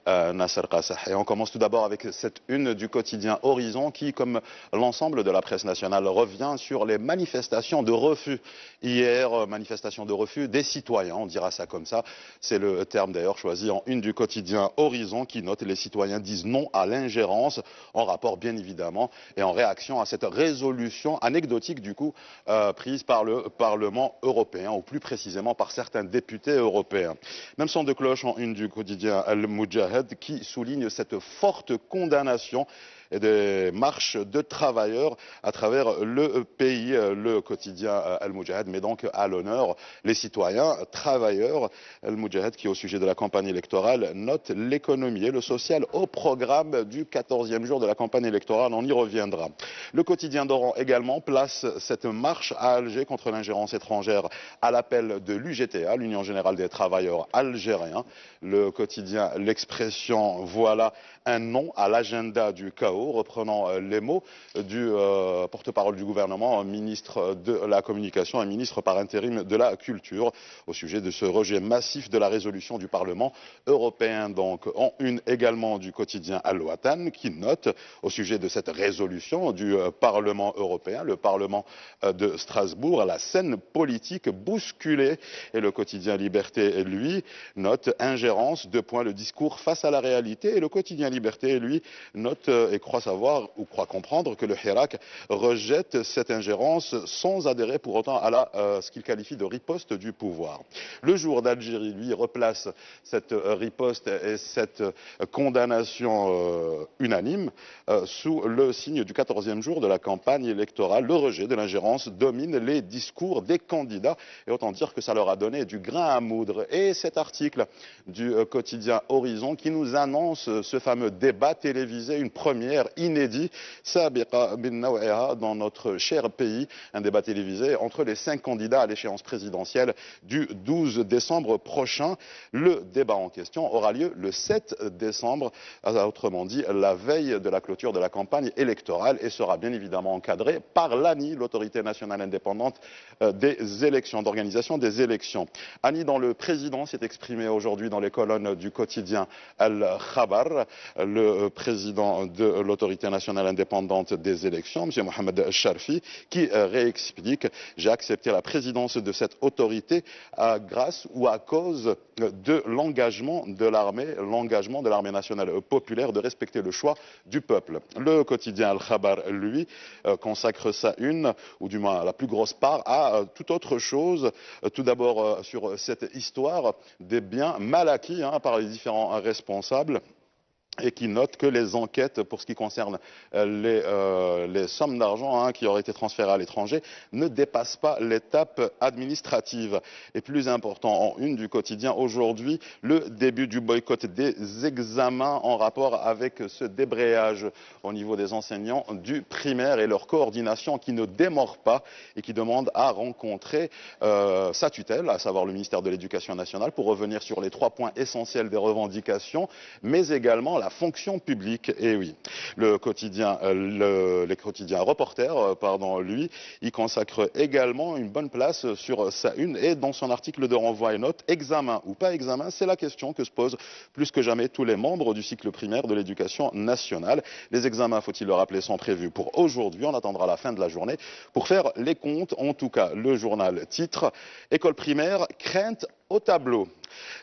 Nasser Qassah. Et on commence tout d'abord avec cette une du quotidien Horizon qui, comme l'ensemble de la presse nationale, revient sur les manifestations de refus. Hier, manifestation de refus des citoyens, on dira ça comme ça. C'est le terme d'ailleurs choisi en une du quotidien Horizon qui note les citoyens disent non à l'ingérence, en rapport bien évidemment et en réaction à cette résolution anecdotique du coup prise par le Parlement européen, ou plus précisément par certains députés européens. Même son de cloche en une du quotidien Al-Mujahed qui souligne cette forte condamnation et des marches de travailleurs à travers le pays. Le quotidien Al-Mujahed met donc à l'honneur les citoyens travailleurs. Al-Mujahed qui, au sujet de la campagne électorale, note l'économie et le social au programme du 14e jour de la campagne électorale. On y reviendra. Le quotidien d'Oran également place cette marche à Alger contre l'ingérence étrangère à l'appel de l'UGTA, l'Union générale des travailleurs algériens. Le quotidien L'Expression, voilà un non à l'agenda du chaos, reprenant les mots du porte-parole du gouvernement, ministre de la Communication et ministre par intérim de la Culture, au sujet de ce rejet massif de la résolution du Parlement européen. Donc, en une également du quotidien Al-Watan, qui note au sujet de cette résolution du Parlement européen, le Parlement de Strasbourg, la scène politique bousculée. Et le quotidien Liberté, lui, note ingérence, deux points, le discours face à la réalité. Et le quotidien Liberté, lui, note et croit savoir ou croit comprendre que le Hirak rejette cette ingérence sans adhérer pour autant à ce qu'il qualifie de riposte du pouvoir. Le Jour d'Algérie, lui, replace cette riposte et cette condamnation unanime sous le signe du 14e jour de la campagne électorale. Le rejet de l'ingérence domine les discours des candidats et autant dire que ça leur a donné du grain à moudre. Et cet article du quotidien Horizon qui nous annonce ce fameux débat télévisé, une première inédite, Sabiqa bin Nawaiha dans notre cher pays, un débat télévisé entre les 5 candidats à l'échéance présidentielle du 12 décembre prochain. Le débat en question aura lieu le 7 décembre, autrement dit la veille de la clôture de la campagne électorale, et sera bien évidemment encadré par l'ANI, l'autorité nationale indépendante des élections, d'organisation des élections. Annie, dont le président s'est exprimé aujourd'hui dans les colonnes du quotidien Al-Khabar, le président de l'autorité nationale indépendante des élections, M. Mohamed Sharfi, qui réexplique: j'ai accepté la présidence de cette autorité grâce ou à cause de l'engagement de l'armée nationale populaire de respecter le choix du peuple. Le quotidien Al-Khabar, lui, consacre sa une, ou du moins la plus grosse part, à toute autre chose. Tout d'abord sur cette histoire des biens mal acquis par les différents responsables, et qui note que les enquêtes pour ce qui concerne les sommes d'argent qui auraient été transférées à l'étranger ne dépassent pas l'étape administrative. Et plus important, en une du quotidien aujourd'hui, le début du boycott des examens en rapport avec ce débrayage au niveau des enseignants du primaire et leur coordination qui ne démord pas et qui demande à rencontrer sa tutelle, à savoir le ministère de l'Éducation nationale, pour revenir sur les 3 points essentiels des revendications, mais également la fonction publique. Et oui, les quotidiens Reporters, lui, y consacre également une bonne place sur sa une, et dans son article de renvoi et note: examen ou pas examen, c'est la question que se posent plus que jamais tous les membres du cycle primaire de l'éducation nationale. Les examens, faut-il le rappeler, sont prévus pour aujourd'hui. On attendra la fin de la journée pour faire les comptes. En tout cas, le journal titre: école primaire, crainte au tableau.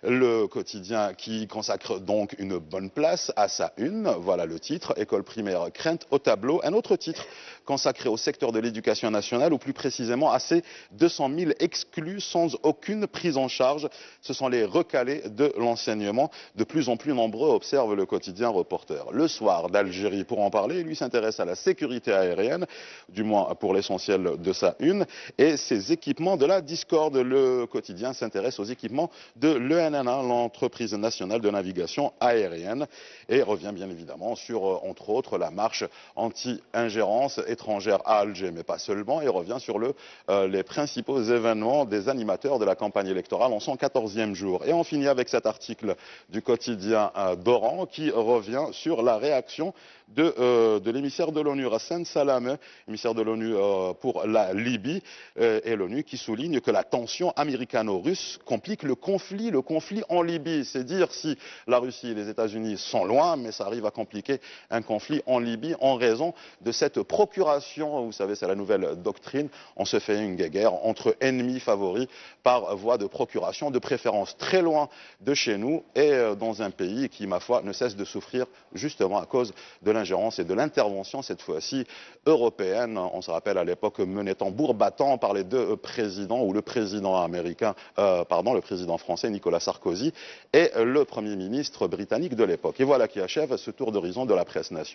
Le quotidien qui consacre donc une bonne place à sa une, voilà le titre: école primaire, crainte au tableau. Un autre titre consacré au secteur de l'éducation nationale, ou plus précisément à ces 200 000 exclus sans aucune prise en charge. Ce sont les recalés de l'enseignement, de plus en plus nombreux, observe le quotidien Reporter. Le Soir d'Algérie, pour en parler, lui s'intéresse à la sécurité aérienne, du moins pour l'essentiel de sa une, et ses équipements de la discorde. Le quotidien s'intéresse aux équipements de l'ENNA, l'entreprise nationale de navigation aérienne, et revient bien évidemment sur, entre autres, la marche anti-ingérence étrangère à Alger, mais pas seulement, et revient sur les principaux événements des animateurs de la campagne électorale en son 14e jour. Et on finit avec cet article du quotidien d'Oran qui revient sur la réaction de l'émissaire de l'ONU, Ghassan Salameh, émissaire de l'ONU pour la Libye, et l'ONU qui souligne que la tension américano-russe complique le conflit complique le conflit en Libye. C'est dire si la Russie et les États-Unis sont loin, mais ça arrive à compliquer un conflit en Libye en raison de cette procuration. Vous savez, c'est la nouvelle doctrine. On se fait une guerre entre ennemis favoris par voie de procuration, de préférence très loin de chez nous et dans un pays qui, ma foi, ne cesse de souffrir justement à cause de l'ingérence et de l'intervention, cette fois-ci européenne. On se rappelle à l'époque menée tambour battant par les deux présidents, ou le président américain, le président français Nicolas Sarkozy et le Premier ministre britannique de l'époque. Et voilà qui achève ce tour d'horizon de la presse nationale.